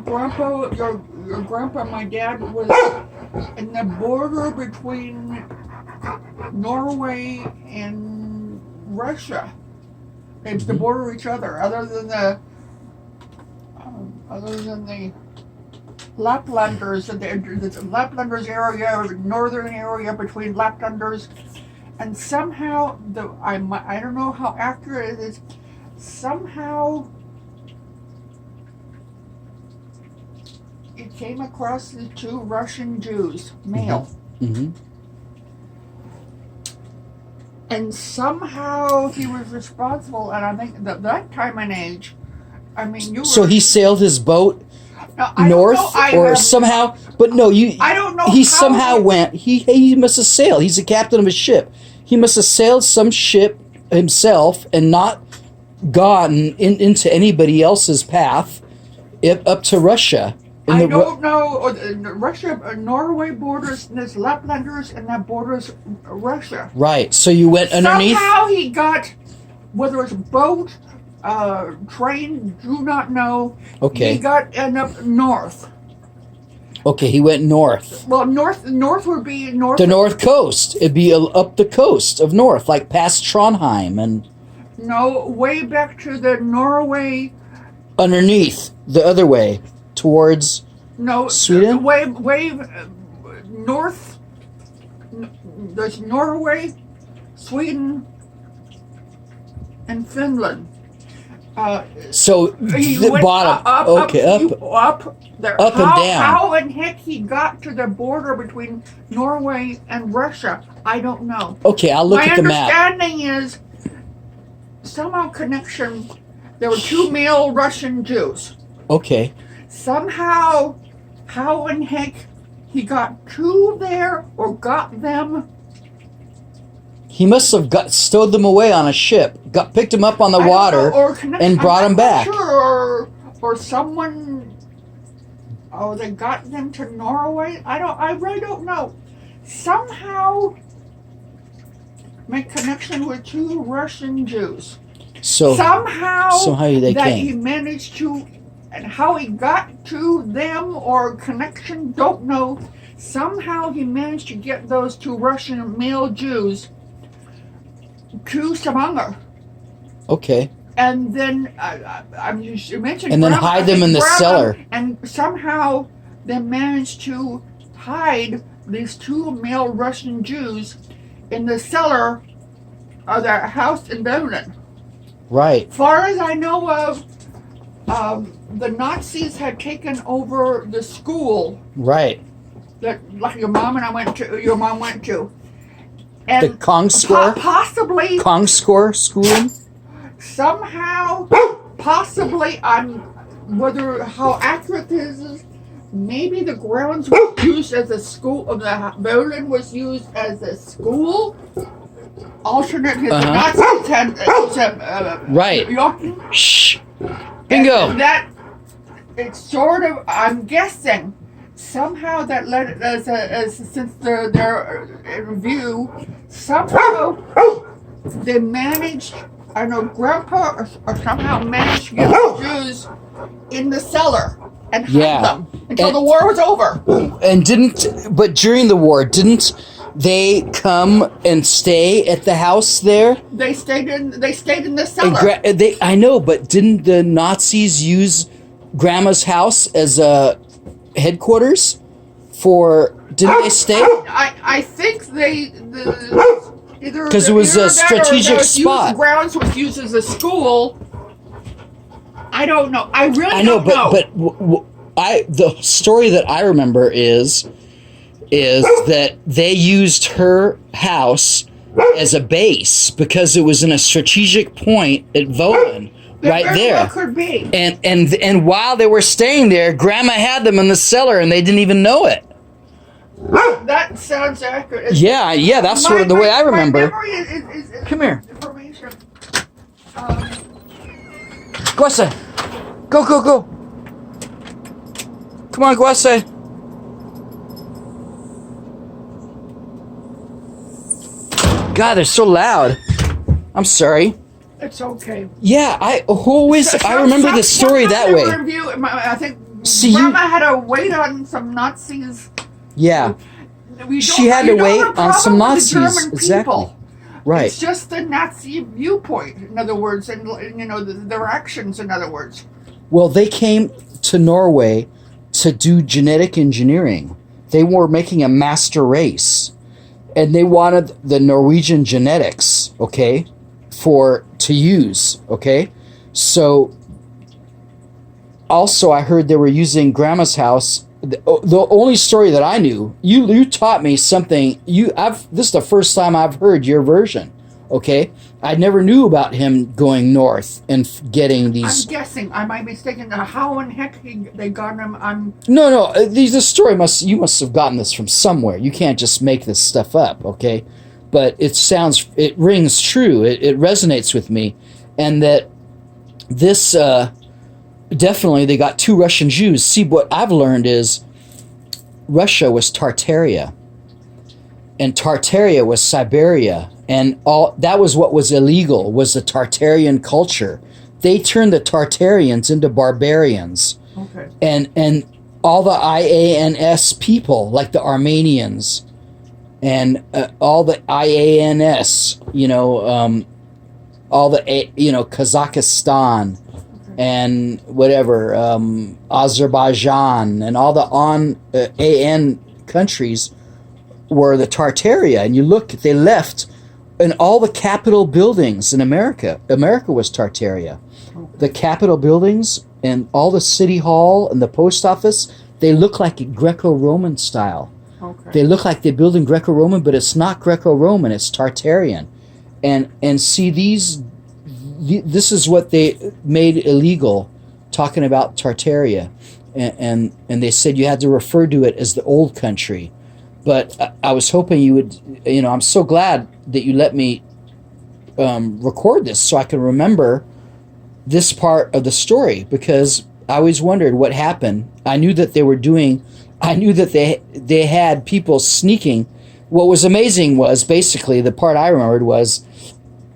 your grandpa, my dad was in the border between Norway and Russia. It's the border of each other. Other than the Laplanders, the Laplanders area, northern area between Laplanders, and somehow I don't know how accurate it is. Somehow it came across the two Russian Jews, male. Mm-hmm. And somehow he was responsible, and I think that time and age, I mean, So he sailed his boat I north, don't know, or somehow, but no, I don't know. He somehow went. He must have sailed. He's the captain of a ship. He must have sailed some ship himself and not gotten into anybody else's path up to Russia. I don't know. Russia, Norway borders, there's Laplanders, and that borders Russia. Right. So you went underneath. Somehow he got, whether it's boat, train, do not know. Okay. He end up north. Okay, he went north. Well, north would be north. The north coast. It'd be up the coast of north, like past Trondheim and. No, way back to the Norway. Underneath, the other way, towards. No, Sweden. Way north. There's Norway, Sweden, and Finland. So He the went bottom. up there. Up and down. How in heck he got to the border between Norway and Russia, I don't know. Okay, I'll look at the map. My understanding is somehow connection. There were two male Russian Jews. Okay. Somehow, how in heck he got to there or got them? He must have stowed them away on a ship, picked them up on the water, and brought them back. Sure, or someone. Oh, they got them to Norway. I really don't know. Somehow, make connection with two Russian Jews. Somehow they that came. He managed to, and how he got to them or connection, don't know. Somehow he managed to get those two Russian male Jews to Stavanger. Okay. And then you mentioned. And then hide them in the cellar. And somehow they managed to hide these two male Russian Jews in the cellar of their house in Berlin. Right. Far as I know of, the Nazis had taken over the school. Right. That like your mom went to. And the Kongscore? Possibly. Kongscore schooling? Somehow, possibly, whether how accurate this is, maybe the grounds were used as a school, the Berlin was used as a school. Alternate, the Nazis had, right. Shh. Bingo. That, it's sort of, I'm guessing, somehow that led as since their review, somehow they managed, I know Grandpa or somehow managed to get the Jews in the cellar and hide them until the war was over. And but during the war, didn't they come and stay at the house there? They stayed in the cellar. I know, but didn't the Nazis use Grandma's house as a headquarters didn't they stay? I think because it was a strategic spot. The grounds was used as a school. I don't know. I really don't know. But the story that I remember is that they used her house as a base because it was in a strategic point at Volin. Right there. Well could be. And while they were staying there, Grandma had them in the cellar and they didn't even know it. That sounds accurate. Yeah, that's the way I remember. My memory is come here. Information. Guasa, go. Come on, Guasa. God, they're so loud. I'm sorry. It's okay. Yeah, I remember the story that way. I think See, Grandma had to wait on some Nazis. Yeah. She had to wait on some Nazis. Exactly. Right. It's just the Nazi viewpoint, in other words, and their actions, in other words. Well, they came to Norway to do genetic engineering. They were making a master race, and they wanted the Norwegian genetics, okay, to use, okay? So also I heard they were using Grandma's house. The only story that I knew, you taught me something. This is the first time I've heard your version. Okay, I never knew about him going north and getting these. I'm guessing. I might be mistaken. How in heck they got him? No. This story you must have gotten this from somewhere. You can't just make this stuff up. Okay, but it rings true. It resonates with me, and that this. Definitely, they got 2 Russian Jews. See, what I've learned is Russia was Tartaria, and Tartaria was Siberia, and all that was what was illegal, was the Tartarian culture. They turned the Tartarians into barbarians. Okay. And all the IANS people, like the Armenians, and all the IANS, all the Kazakhstan. And whatever, Azerbaijan and all the AN countries were the Tartaria. And you look, they left, and all the Capitol buildings in America was Tartaria. The Capitol buildings and all the City Hall and the post office, they look like Greco-Roman style. Okay. They look like they build in Greco-Roman, but it's not Greco-Roman, it's Tartarian. And see, this is what they made illegal, talking about Tartaria, and they said you had to refer to it as the old country. But I was hoping you would, I'm so glad that you let me record this so I can remember this part of the story, because I always wondered what happened. I knew that they had people sneaking. What was amazing was, basically, the part I remembered was,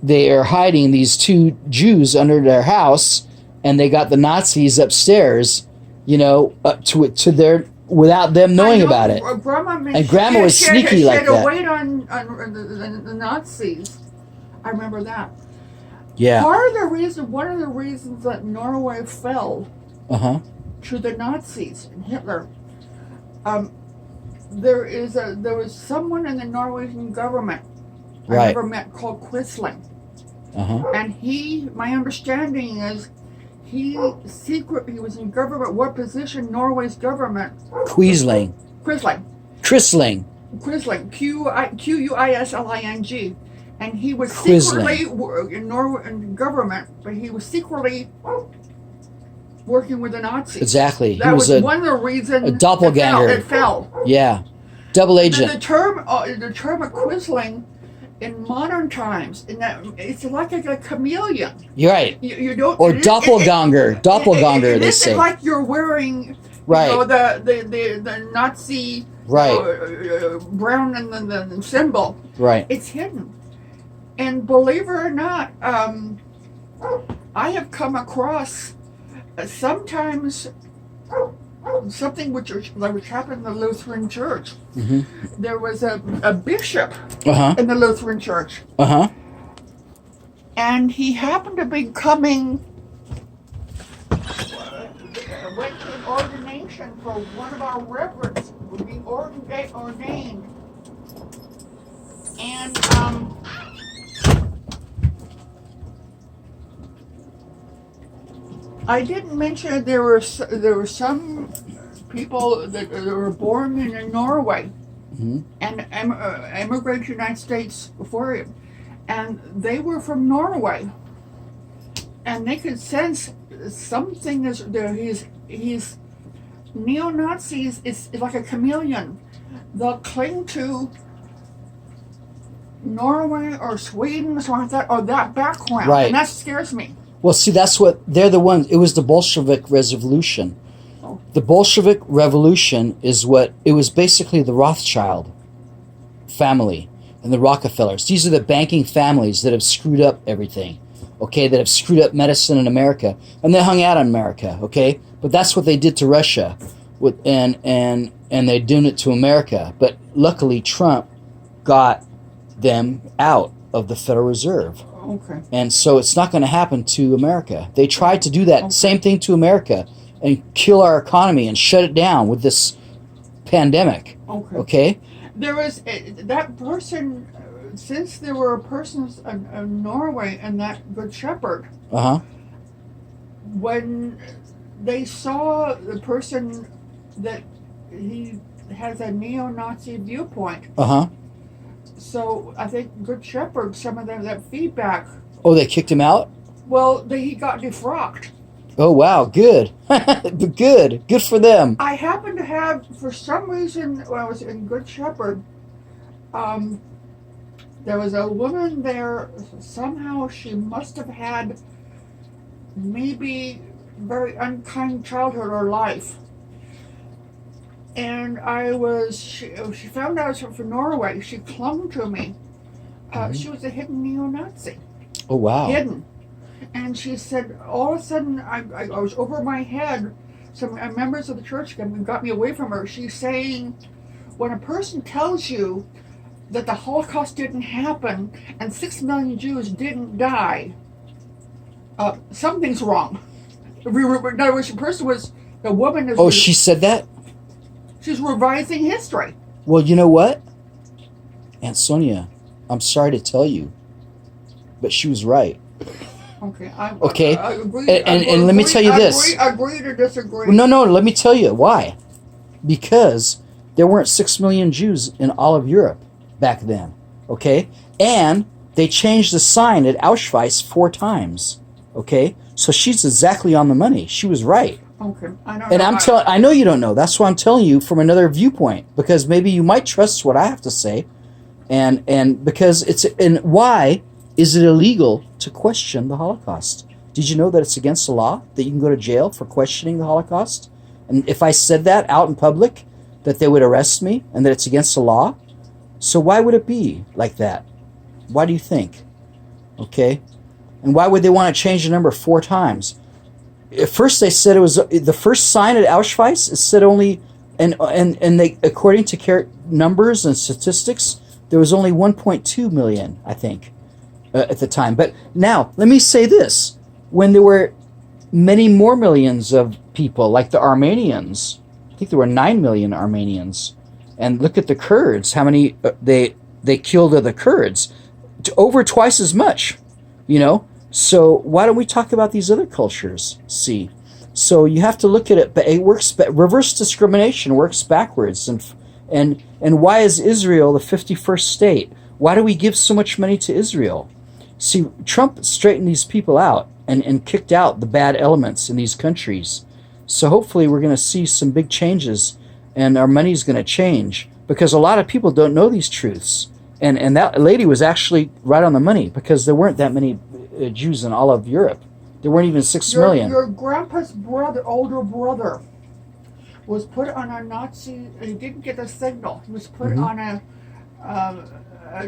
they are hiding these 2 Jews under their house, and they got the Nazis upstairs, to their, without them knowing about it. Grandma was sneaky like that. She had to wait on the Nazis. I remember that. Yeah. One of the reasons that Norway fell to the Nazis and Hitler, there was someone in the Norwegian government I never met called Quisling. And my understanding is, he was in government. What position? Norway's government. Quisling. Quisling. Quisling. And he was secretly in Norwegian government, but he was secretly working with the Nazis. Exactly. That was one of the reasons. A doppelganger. It fell. Yeah. Double agent. The term of Quisling, in modern times, it's like a chameleon. You're right. You don't. Or doppelganger. Doppelganger. They say. It's like you're wearing, the Nazi brown and the symbol. Right. It's hidden, and believe it or not, I have come across sometimes something which happened in the Lutheran Church. There was a bishop in the Lutheran Church. And he happened to be went to an ordination for one of our reverends to be ordained. And I didn't mention there were some people that were born in Norway and immigrated to the United States before him, and they were from Norway, and they could sense something is there. He's neo-Nazis is like a chameleon. They'll cling to Norway or Sweden or something like that, or that background, and that scares me. Well, see, they're the ones. It was the Bolshevik Revolution. The Bolshevik Revolution it was basically the Rothschild family and the Rockefellers. These are the banking families that have screwed up everything. okay, that have screwed up medicine in America, and they hung out on America, okay? But that's what they did to Russia, and they're doing it to America. But luckily, Trump got them out of the Federal Reserve. Okay. And so it's not going to happen to America. They tried to do that same thing to America and kill our economy and shut it down with this pandemic. Okay? There was that person, since there were persons in Norway and that Good Shepherd, when they saw the person that he has a neo-Nazi viewpoint. So I think Good Shepherd, some of them, that feedback. Oh, they kicked him out? Well, he got defrocked. Oh, wow. Good. Good for them. I happened to have, for some reason, when I was in Good Shepherd, there was a woman there. Somehow she must have had maybe very unkind childhood or life. And she found out I was from Norway. She clung to me. She was a hidden neo-Nazi. Oh, wow. Hidden. And she said, all of a sudden, I was over my head. Some members of the church got me away from her. She's saying, when a person tells you that the Holocaust didn't happen and 6 million Jews didn't die, something's wrong. In other words, the woman is... Oh, she said that? She's revising history. Well, you know what? Aunt Sonja, I'm sorry to tell you, but she was right. Okay. I agree. And let me tell you this. Agree to disagree. No, let me tell you why. Because there weren't 6 million Jews in all of Europe back then. Okay? And they changed the sign at Auschwitz 4 times. Okay? So she's exactly on the money. She was right. Okay. I know you don't know. That's why I'm telling you from another viewpoint, because maybe you might trust what I have to say, and because why is it illegal to question the Holocaust? Did you know that it's against the law that you can go to jail for questioning the Holocaust? And if I said that out in public, that they would arrest me and that it's against the law? So why would it be like that? Why do you think? Okay? And why would they want to change the number 4 times? At first they said it was the first sign at Auschwitz. It said only, and they, according to numbers and statistics, there was only 1.2 million, I think, at the time. But now let me say this: when there were many more millions of people, like the Armenians, I think there were 9 million Armenians, and look at the Kurds. How many they killed of the Kurds? Over twice as much, you know. So why don't we talk about these other cultures? See, so you have to look at it, but it works. Reverse discrimination works backwards, and why is Israel the 51st state? Why do we give so much money to Israel? See, Trump straightened these people out and kicked out the bad elements in these countries. So hopefully we're going to see some big changes, and our money's going to change, because a lot of people don't know these truths. And that lady was actually right on the money, because there weren't that many Jews in all of Europe. There weren't even 6 million. Your grandpa's older brother, was put on a Nazi. He didn't get a signal. He was put on a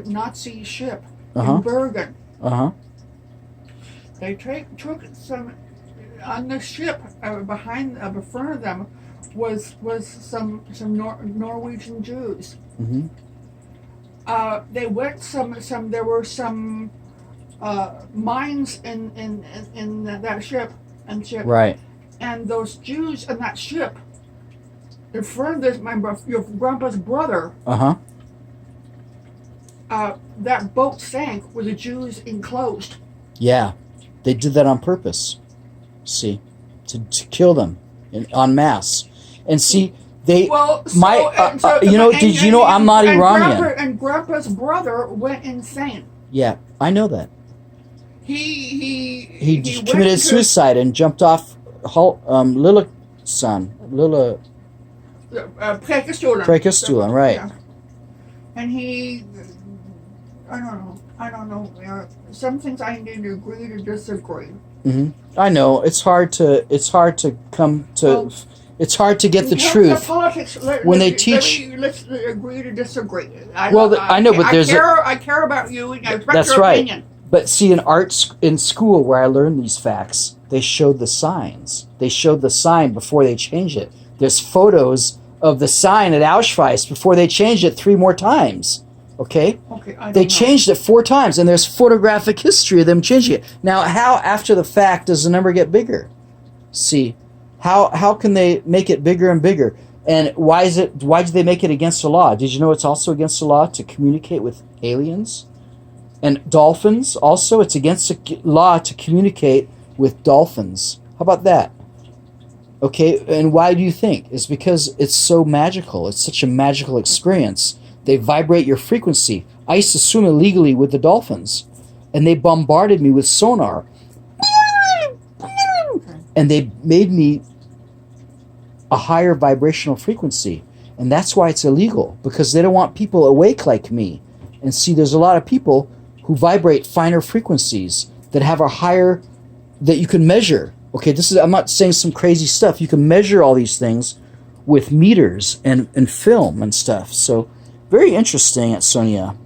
Nazi ship in Bergen. They took some on the ship. Behind, front of them, was some Norwegian Jews. They went some. There were some mines in that ship. Right. And those Jews in that ship, in front of your grandpa's brother. That boat sank with the Jews enclosed. Yeah, they did that on purpose. See, to kill them en masse, and see. Did you know I'm not Iranian? And Grandpa's brother went insane. Yeah, I know that. He committed suicide and jumped off Lilla Prekestolen, right? Yeah. And I don't know. Some things I need to agree to disagree. I know it's hard to come to. Well, it's hard to get the truth politics, when they teach. Let's agree to disagree. I know, but I care about you, and I respect that's your right. opinion. But see, in school where I learned these facts, they showed the signs. They showed the sign before they changed it. There's photos of the sign at Auschwitz before they changed it 3 more times. Okay? Okay, They changed it 4 times, and there's photographic history of them changing it. Now, how after the fact does the number get bigger? See, how can they make it bigger and bigger? And why did they make it against the law? Did you know it's also against the law to communicate with aliens? And dolphins also, it's against the law to communicate with dolphins. How about that? Okay, and why do you think? It's because it's so magical. It's such a magical experience. They vibrate your frequency. I used to swim illegally with the dolphins, and they bombarded me with sonar. And they made me a higher vibrational frequency. And that's why it's illegal, because they don't want people awake like me. And see, there's a lot of people who vibrate finer frequencies that have a higher, that you can measure. Okay, I'm not saying some crazy stuff. You can measure all these things with meters and film and stuff. So, very interesting, Sonja.